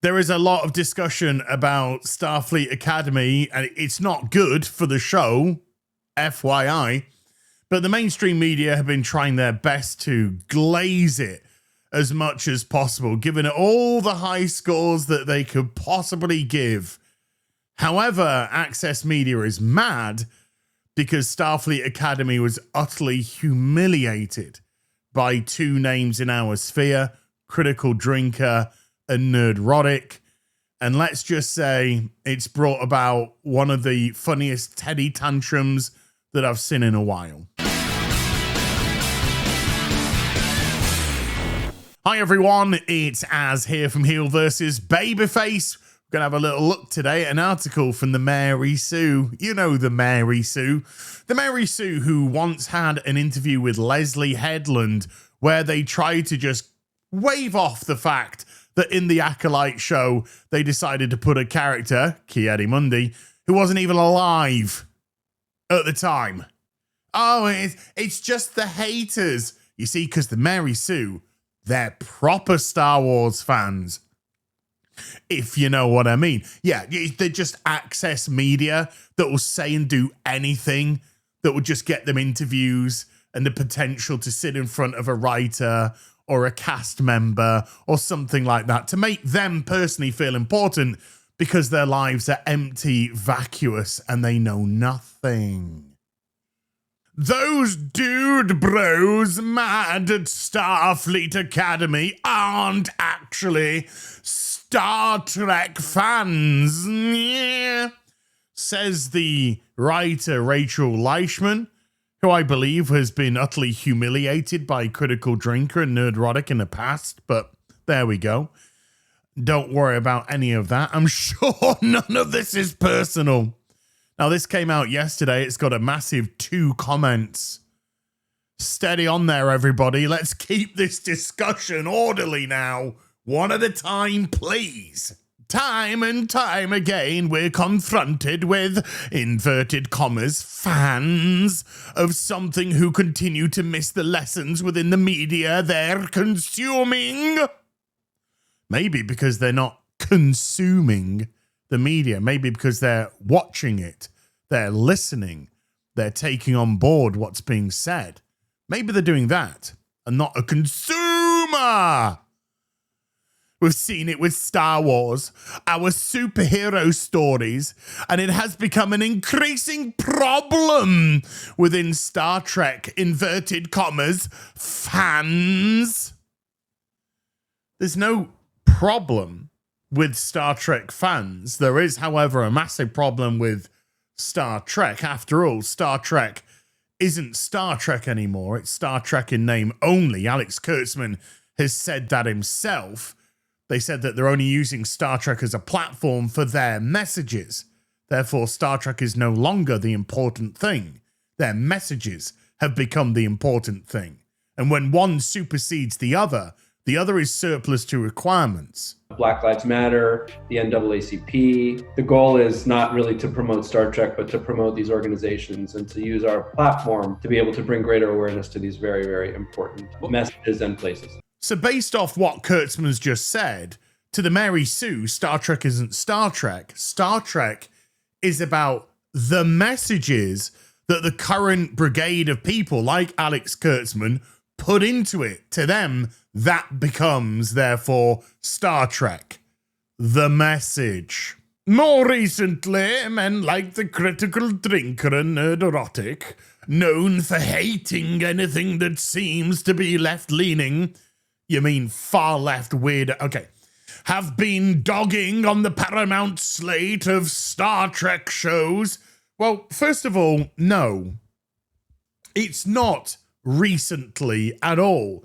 There is a lot of discussion about Starfleet Academy, and it's not good for the show, FYI. But the mainstream media have been trying their best to glaze it as much as possible, giving it all the high scores that they could possibly give. However, Access Media is mad because Starfleet Academy was utterly humiliated by two names in our sphere, Critical Drinker and Nerdrotic. And let's just say it's brought about one of the funniest Teddy tantrums that I've seen in a while. Hi everyone, it's Az here from HeelvsBabyface. We're going to have a little look today at an article from the Mary Sue. You know the Mary Sue. The Mary Sue who once had an interview with Leslie Headland where they tried to just wave off the fact that in the Acolyte show, they decided to put a character, Ki-Adi-Mundi, who wasn't even alive at the time. Oh, it's just the haters. You see, because the Mary Sue, they're proper Star Wars fans. If you know what I mean. Yeah, they're just Access Media that will say and do anything that would just get them interviews and the potential to sit in front of a writer or a cast member or something like that to make them personally feel important because their lives are empty, vacuous, and they know nothing. Those dude bros mad at Starfleet Academy aren't actually Star Trek fans, yeah, says the writer Rachel Leishman, who I believe has been utterly humiliated by Critical Drinker and Nerdrotic in the past, but there we go. Don't worry about any of that. I'm sure none of this is personal. Now, this came out yesterday. It's got a massive 2 comments. Steady on there, everybody. Let's keep this discussion orderly now. One at a time, please. Time and time again, we're confronted with, inverted commas, fans of something who continue to miss the lessons within the media they're consuming. Maybe because they're not consuming the media. Maybe because they're watching it. They're listening. They're taking on board what's being said. Maybe they're doing that and not a consumer. We've seen it with Star Wars, our superhero stories, and it has become an increasing problem within Star Trek, inverted commas, fans. There's no problem with Star Trek fans. There is, however, a massive problem with Star Trek. After all, Star Trek isn't Star Trek anymore. It's Star Trek in name only. Alex Kurtzman has said that himself. They said that they're only using Star Trek as a platform for their messages. Therefore, Star Trek is no longer the important thing. Their messages have become the important thing. And when one supersedes the other is surplus to requirements. Black Lives Matter, the NAACP. The goal is not really to promote Star Trek, but to promote these organizations and to use our platform to be able to bring greater awareness to these very, very important messages and places. So based off what Kurtzman's just said, to the Mary Sue, Star Trek isn't Star Trek. Star Trek is about the messages that the current brigade of people like Alex Kurtzman put into it. To them, that becomes, therefore, Star Trek. The message. More recently, men like the Critical Drinker and Nerdrotic, known for hating anything that seems to be left-leaning, you mean far-left weird, okay, have been dogging on the Paramount slate of Star Trek shows. Well, first of all, no. It's not recently at all.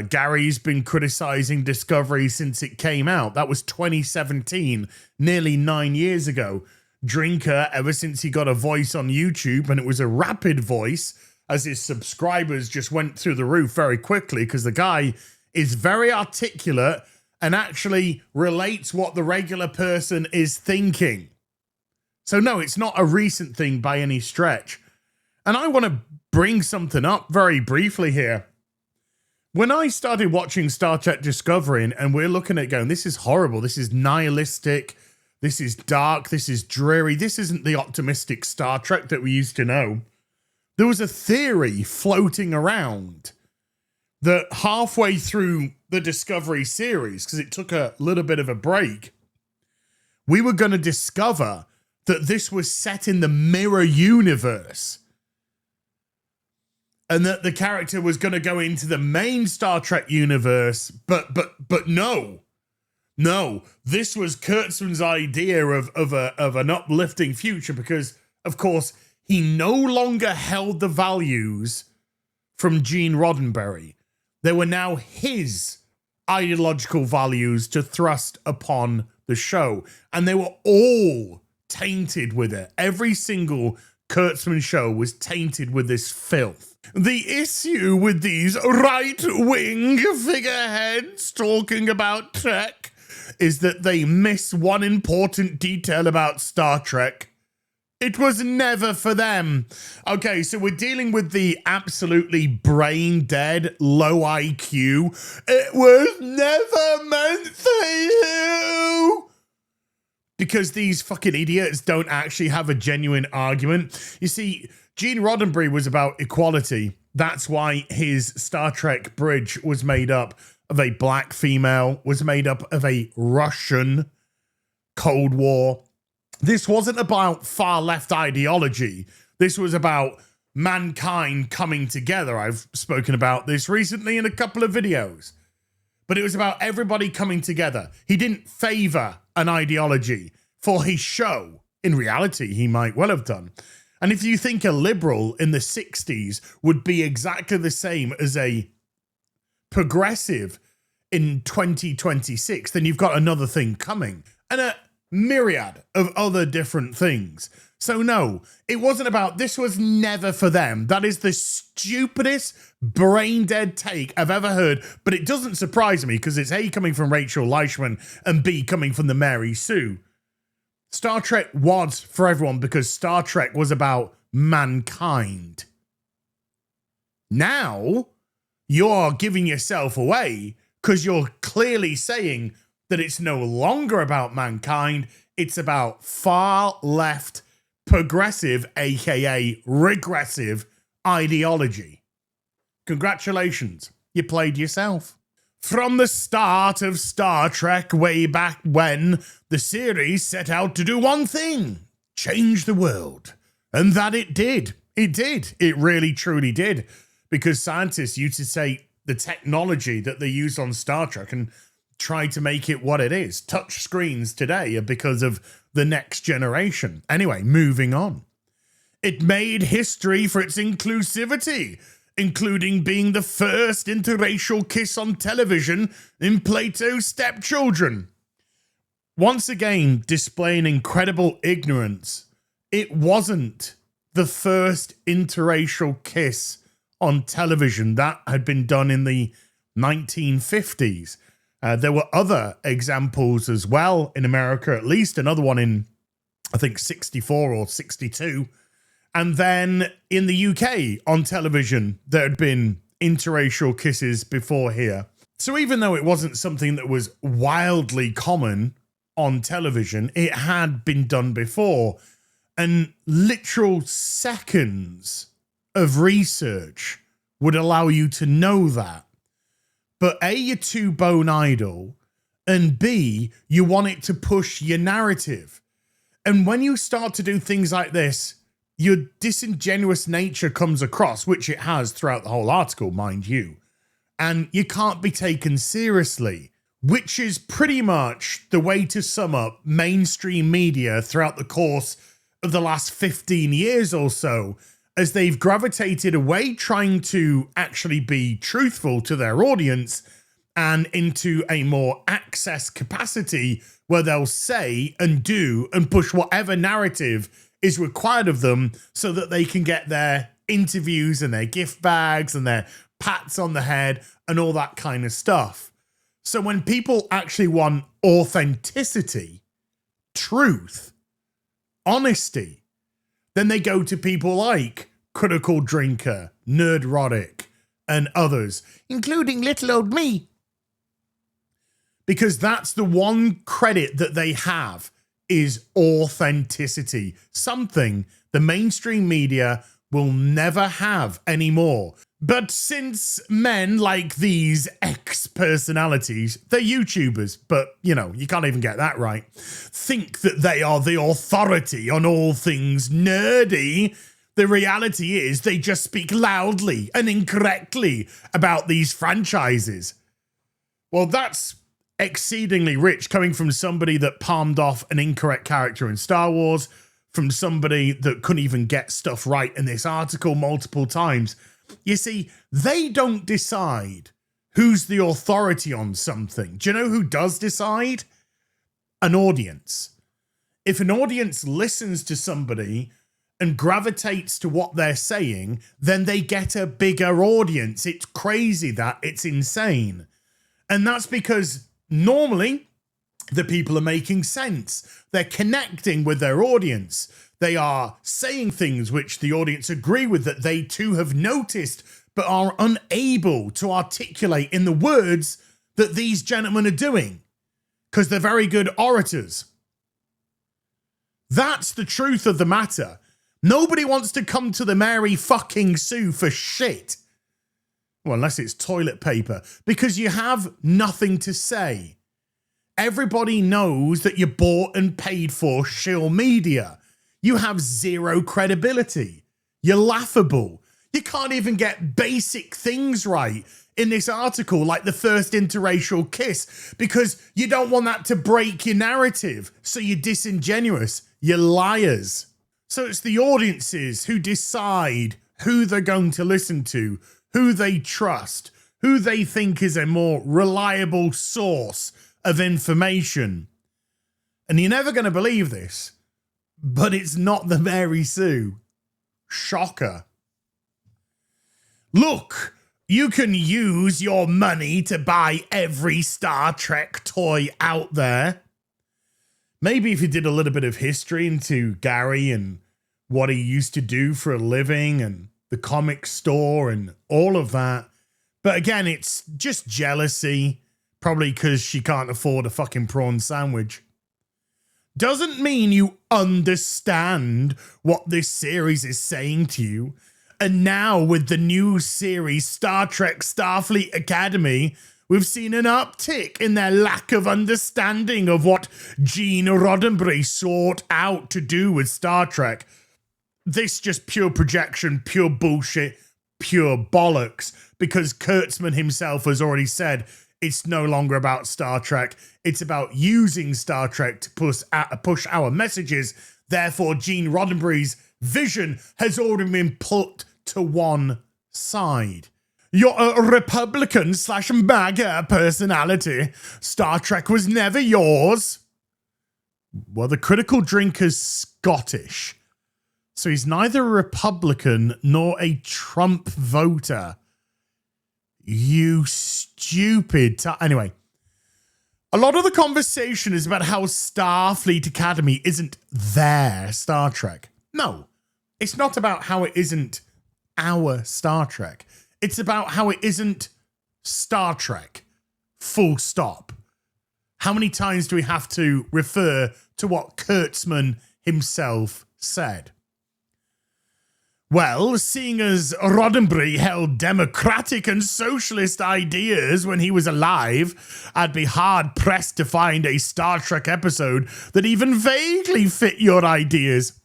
Gary's been criticizing Discovery since it came out. That was 2017, nearly 9 years ago. Drinker, ever since he got a voice on YouTube, and it was a rapid voice, as his subscribers just went through the roof very quickly, because the guy is very articulate and actually relates what the regular person is thinking. So no, it's not a recent thing by any stretch. And I want to bring something up very briefly here. When I started watching Star Trek Discovery and we're looking at going, this is horrible, this is nihilistic, this is dark, this is dreary, this isn't the optimistic Star Trek that we used to know. There was a theory floating around that halfway through the Discovery series, because it took a little bit of a break, we were going to discover that this was set in the mirror universe. And that the character was going to go into the main Star Trek universe, but no. No, this was Kurtzman's idea of an uplifting future because, of course, he no longer held the values from Gene Roddenberry. They were now his ideological values to thrust upon the show. And they were all tainted with it. Every single Kurtzman show was tainted with this filth. The issue with these right-wing figureheads talking about Trek is that they miss one important detail about Star Trek. It was never for them. Okay, so we're dealing with the absolutely brain-dead, low IQ. It was never meant for you. Because these fucking idiots don't actually have a genuine argument. You see, Gene Roddenberry was about equality. That's why his Star Trek bridge was made up of a black female, was made up of a Russian Cold War. This wasn't about far left ideology. This was about mankind coming together. I've spoken about this recently in a couple of videos. But it was about everybody coming together. He didn't favor an ideology for his show. In reality, he might well have done. And if you think a liberal in the 60s would be exactly the same as a progressive in 2026, then you've got another thing coming. And a myriad of other different things. So no, it wasn't about, this was never for them. That is the stupidest brain dead take I've ever heard, but it doesn't surprise me because it's A, coming from Rachel Leishman, and B, coming from the Mary Sue. Star Trek was for everyone because Star Trek was about mankind. Now, you're giving yourself away because you're clearly saying that it's no longer about mankind, it's about far left progressive, aka regressive ideology. Congratulations, you played yourself. From the start of Star Trek way back when, the series set out to do one thing, change the world. And that it did. It did. It really truly did. Because scientists used to say the technology that they used on Star Trek and try to make it what it is. Touch screens today are because of the next generation. Anyway, moving on. It made history for its inclusivity, including being the first interracial kiss on television in Plato's Stepchildren. Once again, displaying incredible ignorance, it wasn't the first interracial kiss on television. That had been done in the 1950s. There were other examples as well in America, at least another one in, I think, 64 or 62. And then in the UK on television, there had been interracial kisses before here. So even though it wasn't something that was wildly common on television, it had been done before. And literal seconds of research would allow you to know that. But A, you're too bone idle, and B, you want it to push your narrative. And when you start to do things like this, your disingenuous nature comes across, which it has throughout the whole article, mind you. And you can't be taken seriously, which is pretty much the way to sum up mainstream media throughout the course of the last 15 years or so, as they've gravitated away trying to actually be truthful to their audience and into a more access capacity where they'll say and do and push whatever narrative is required of them so that they can get their interviews and their gift bags and their pats on the head and all that kind of stuff. So when people actually want authenticity, truth, honesty, then they go to people like Critical Drinker, Nerdrotic, and others, including little old me. Because that's the one credit that they have, is authenticity. Something the mainstream media will never have anymore. But since men like these ex-personalities, they're YouTubers, but, you know, you can't even get that right, think that they are the authority on all things nerdy, the reality is they just speak loudly and incorrectly about these franchises. Well, that's exceedingly rich coming from somebody that palmed off an incorrect character in Star Wars, from somebody that couldn't even get stuff right in this article multiple times. You see, they don't decide who's the authority on something. Do you know who does decide? An audience. If an audience listens to somebody and gravitates to what they're saying, then they get a bigger audience. It's crazy that. It's insane. And that's because normally the people are making sense. They're connecting with their audience. They are saying things which the audience agree with, that they too have noticed, but are unable to articulate in the words that these gentlemen are doing, because they're very good orators. That's the truth of the matter. Nobody wants to come to the Mary fucking Sue for shit. Well, unless it's toilet paper, because you have nothing to say. Everybody knows that you bought and paid for shill media. You have zero credibility. You're laughable. You can't even get basic things right in this article, like the first interracial kiss, because you don't want that to break your narrative. So you're disingenuous. You're liars. So it's the audiences who decide who they're going to listen to, who they trust, who they think is a more reliable source of information. And you're never going to believe this, but it's not the Mary Sue. Shocker. Look, you can use your money to buy every Star Trek toy out there. Maybe if you did a little bit of history into Gary and what he used to do for a living and the comic store and all of that. But again, it's just jealousy. Probably because she can't afford a fucking prawn sandwich. Doesn't mean you understand what this series is saying to you. And now with the new series, Star Trek Starfleet Academy, we've seen an uptick in their lack of understanding of what Gene Roddenberry sought out to do with Star Trek. This just pure projection, pure bullshit, pure bollocks. Because Kurtzman himself has already said, it's no longer about Star Trek. It's about using Star Trek to push our messages. Therefore, Gene Roddenberry's vision has already been put to one side. You're a Republican/MAGA personality. Star Trek was never yours. Well, the critical drinker's Scottish. So he's neither a Republican nor a Trump voter. You stupid. Anyway, a lot of the conversation is about how Starfleet Academy isn't their Star Trek. No, it's not about how it isn't our Star Trek. It's about how it isn't Star Trek. Full stop. How many times do we have to refer to what Kurtzman himself said? Well, seeing as Roddenberry held democratic and socialist ideas when he was alive, I'd be hard-pressed to find a Star Trek episode that even vaguely fit your ideas.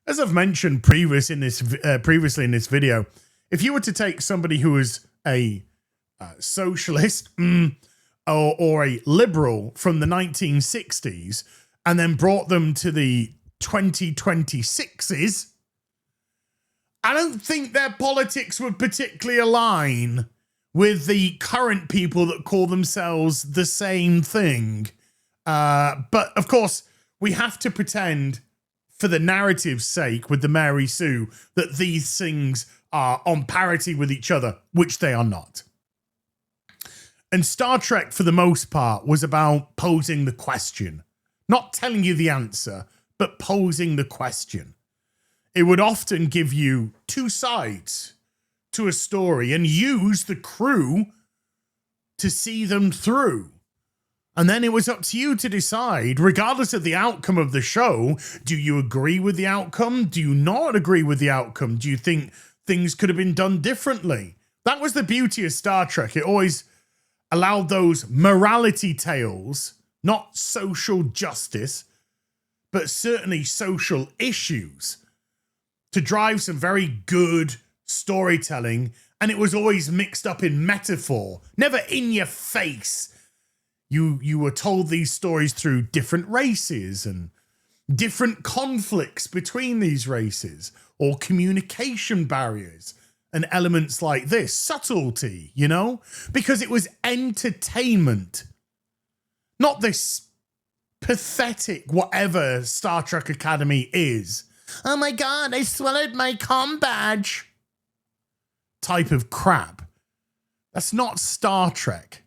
As I've mentioned previously in this video, if you were to take somebody who was a socialist or a liberal from the 1960s and then brought them to the 2026s, I don't think their politics would particularly align with the current people that call themselves the same thing. But of course, we have to pretend, for the narrative's sake, with the Mary Sue, that these things are on parity with each other, which they are not. And Star Trek, for the most part, was about posing the question. Not telling you the answer, but posing the question. It would often give you two sides to a story and use the crew to see them through. And then it was up to you to decide, regardless of the outcome of the show, do you agree with the outcome? Do you not agree with the outcome? Do you think things could have been done differently? That was the beauty of Star Trek. It always allowed those morality tales, not social justice, but certainly social issues, to drive some very good storytelling. And it was always mixed up in metaphor, never in your face. You were told these stories through different races and different conflicts between these races, or communication barriers and elements like this. Subtlety, you know? Because it was entertainment. Not this pathetic whatever Star Trek Academy is. Oh my God, I swallowed my comm badge. Type of crap. That's not Star Trek.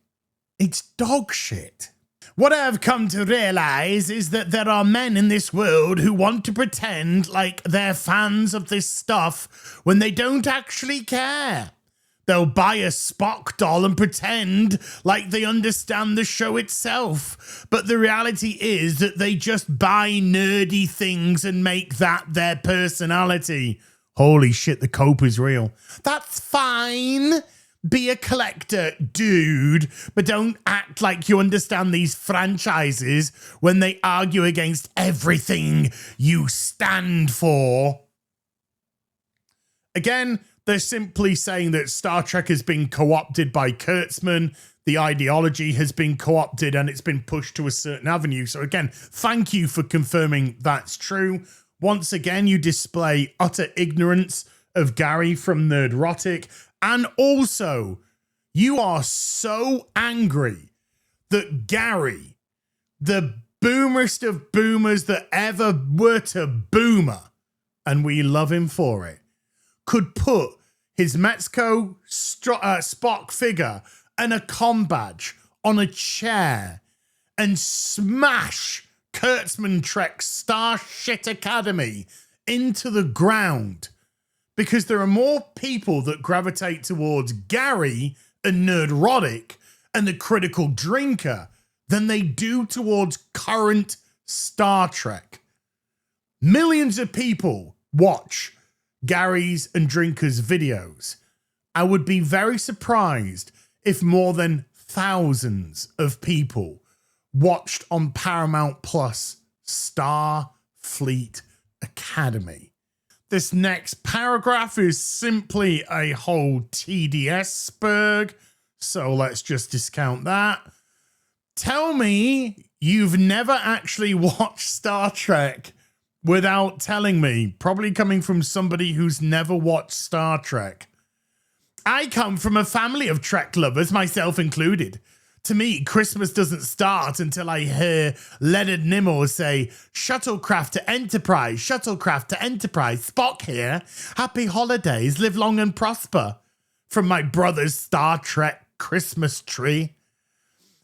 It's dog shit. What I've come to realize is that there are men in this world who want to pretend like they're fans of this stuff when they don't actually care. They'll buy a Spock doll and pretend like they understand the show itself. But the reality is that they just buy nerdy things and make that their personality. Holy shit, the cope is real. That's fine. Be a collector, dude, but don't act like you understand these franchises when they argue against everything you stand for. Again, they're simply saying that Star Trek has been co-opted by Kurtzman. The ideology has been co-opted and it's been pushed to a certain avenue. So again, thank you for confirming that's true. Once again, you display utter ignorance of Gary from Nerdrotic. And also, you are so angry that Gary, the boomerest of boomers that ever were to boomer, and we love him for it, could put his Metzko Spock figure and a comm badge on a chair and smash Kurtzman Trek's Starshit Academy into the ground. Because there are more people that gravitate towards Gary and Nerdrotic and the Critical Drinker than they do towards current Star Trek. Millions of people watch Gary's and Drinker's videos. I would be very surprised if more than thousands of people watched on Paramount Plus Starfleet Academy. This next paragraph is simply a whole TDS spurg, so let's just discount that. Tell me you've never actually watched Star Trek without telling me, probably coming from somebody who's never watched Star Trek. I come from a family of Trek lovers, myself included. To me, Christmas doesn't start until I hear Leonard Nimoy say, "Shuttlecraft to Enterprise, shuttlecraft to Enterprise, Spock here. Happy holidays, live long and prosper." From my brother's Star Trek Christmas tree.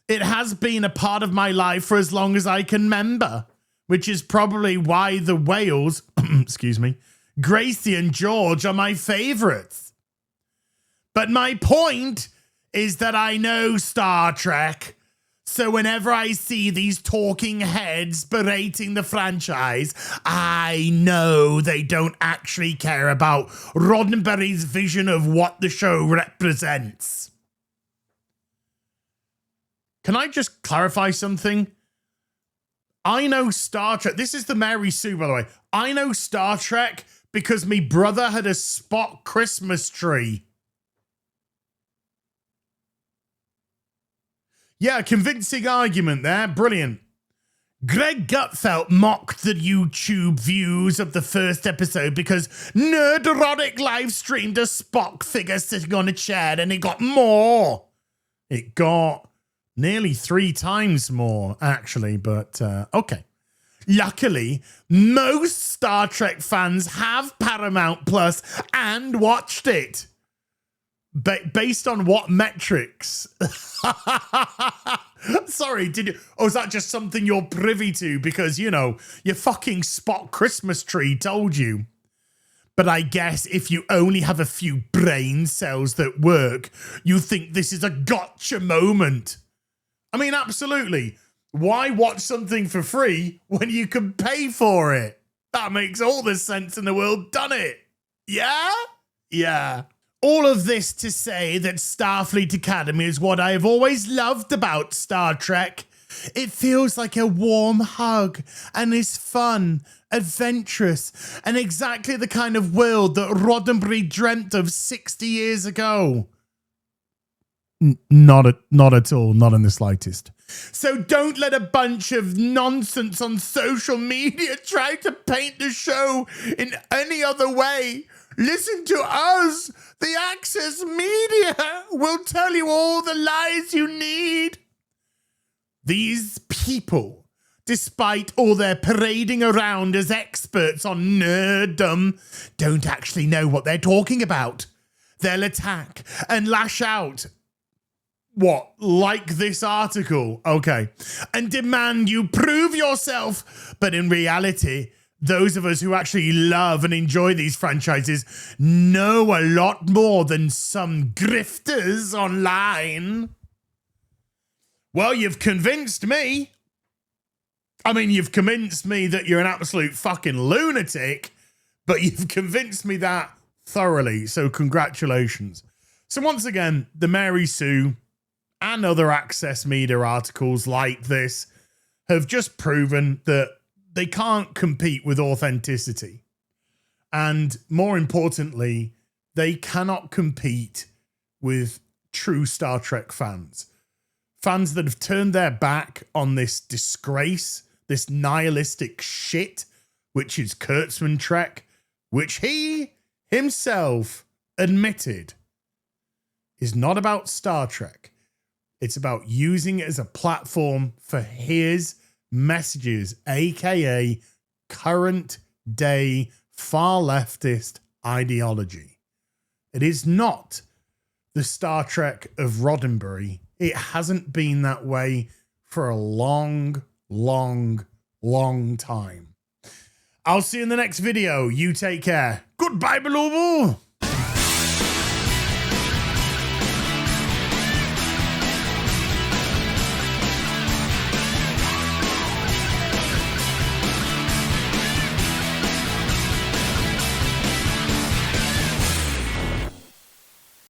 It has been a part of my life for as long as I can remember, which is probably why the whales, excuse me, Gracie and George are my favorites. But my point is that I know Star Trek, so whenever I see these talking heads berating the franchise, I know they don't actually care about Roddenberry's vision of what the show represents. Can I just clarify something? I know Star Trek. This is the Mary Sue, by the way. I know Star Trek because me brother had a Spock Christmas tree. Yeah, convincing argument there. Brilliant. Greg Gutfeld mocked the YouTube views of the first episode because Nerdrotic live streamed a Spock figure sitting on a chair and it got more. It got nearly 3 times more, actually, but okay. Luckily, most Star Trek fans have Paramount Plus and watched it. Based on what metrics? Sorry, is that just something you're privy to? Because, you know, your fucking Spock Christmas tree told you. But I guess if you only have a few brain cells that work, you think this is a gotcha moment. I mean, absolutely. Why watch something for free when you can pay for it? That makes all the sense in the world, doesn't it? Yeah? Yeah. All of this to say that Starfleet Academy is what I have always loved about Star Trek. It feels like a warm hug and is fun, adventurous, and exactly the kind of world that Roddenberry dreamt of 60 years ago. Not at all, not in the slightest. So don't let a bunch of nonsense on social media try to paint the show in any other way. Listen to us. The Access Media will tell you all the lies you need. These people, despite all their parading around as experts on nerddom, don't actually know what they're talking about. They'll attack and lash out. What, like this article? Okay. And demand you prove yourself. But in reality, those of us who actually love and enjoy these franchises know a lot more than some grifters online. Well, you've convinced me. I mean, you've convinced me that you're an absolute fucking lunatic, but you've convinced me that thoroughly. So congratulations. So once again, the Mary Sue and other Access Media articles like this have just proven that they can't compete with authenticity. And more importantly, they cannot compete with true Star Trek fans. Fans that have turned their back on this disgrace, this nihilistic shit, which is Kurtzman Trek, which he himself admitted is not about Star Trek. It's about using it as a platform for his messages, aka current day far leftist ideology. It is not the Star Trek of Roddenberry. It hasn't been that way for a long, long, long time. I'll see you in the next video. You take care. Goodbye, below.